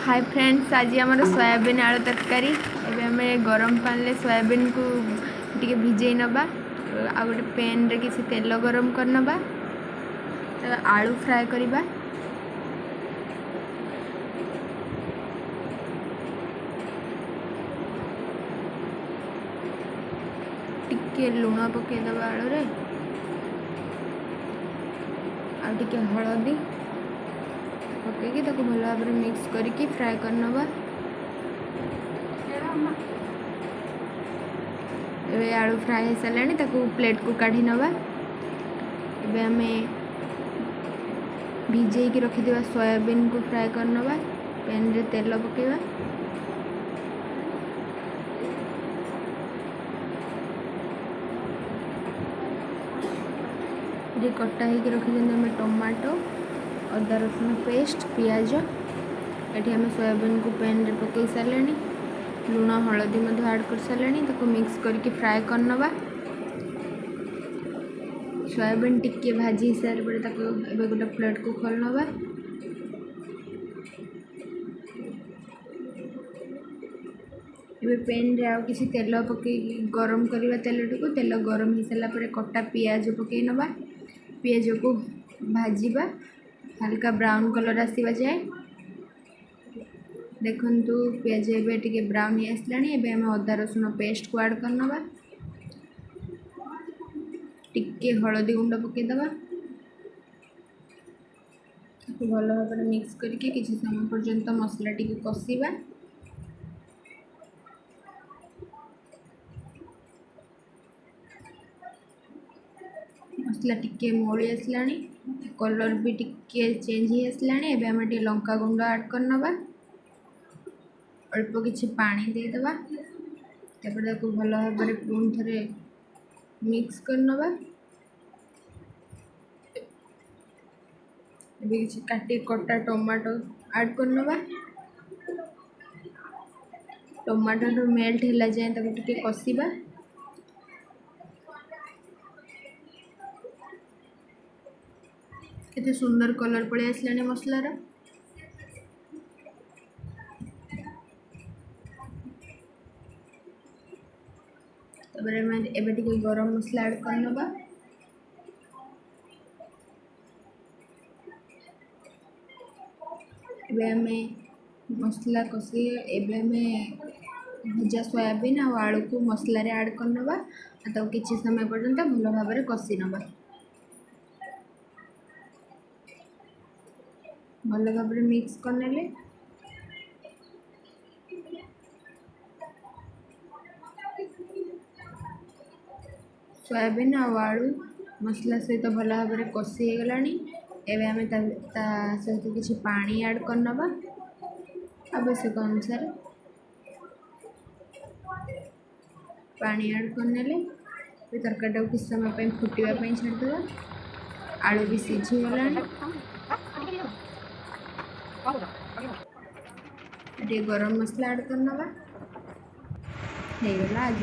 Hi friends, आज आम soybean आलू तरकारी। एबे हमें गरम पानी ले सोयाबीन को टिके भिजे नबा। आ गोटे पैन रे किसी तेल गरम कर नबा। आलू फ्राए करबा। टिके लुण पके दबा आलू रे आ टिके हळदी पकईकि भल भाव में मिक्स करके फ्राए कर नबा। एबे आलू फ्राए हो सारे प्लेट को काढ़ी नबा। एबे हमें भिजे की रखी सोयाबीन को फ्राए कर नबा। पैन रे तेल पकेबा। ये कटा ही रखी टमाटो, अदा रसुण पेस्ट, पियाज। ये आम सोयाबीन को पैन रे पकई सारे लुण हलदी ऐड कर सारे मिक्स करके फ्राए कर नबा। सोयाबीन टिके भाजी सारे गोटे प्लेट को खोल नबा। पैन रे आउ किसी तेल पकई गरम करवा। तेल गरम हो सारा पर कटा पियाज पकई नबा। पियाज को भाजवा हल्का ब्राउन कलर आसवा जाए। देखंतु पियाज एबे टिके ब्राउन ही आसलानी। एबे हम अदा रसुण पेस्ट को ऐड कर नबा। टिके हळदी गुंड पके दबा। भल भाव में मिक्स करके किसी समय पर्यंत मसला टिके कषिबा। मसला टिके मोड़ी आसलानी। कलर भी टिके चेंज ही आसलानी। एबे हम टिके लंका गुंड ऐड कर नबा। अल्प किछि पानी दे दबा। तापर ताको भल भाव में पुणी थरे मिक्स कर नबा। एबे किछि काटी कटा टमाटो ऐड कर नबा। टमाटो मेल्ट होला जाए ताको टिके कषिबा। केते सुंदर कलर पड़े आसलानी मसलार। एबे टिके गरम मसला ऐड कर नबा। एबे हमें मसला कषि एबे हमें भजा सोयाबीन और आलू को मसला रे ऐड कर नबा। तो किछि समय पर्यंत भल भाव में कषि नबा। भल भाव में मिक्स करनेले सोयाबीन और आलू मसला सहित भल भाव में कषि हो गलानी। एबे हमें सहित किछि पानी ऐड कर नबा आवश्यक अनुसार। पानी ऐड करनेले तरकारीटा किसी समय फुटवाई छाड़देवा। आलू भी सीझी गलानी। गरम मसला ऐड कर नबा। हो गला आज।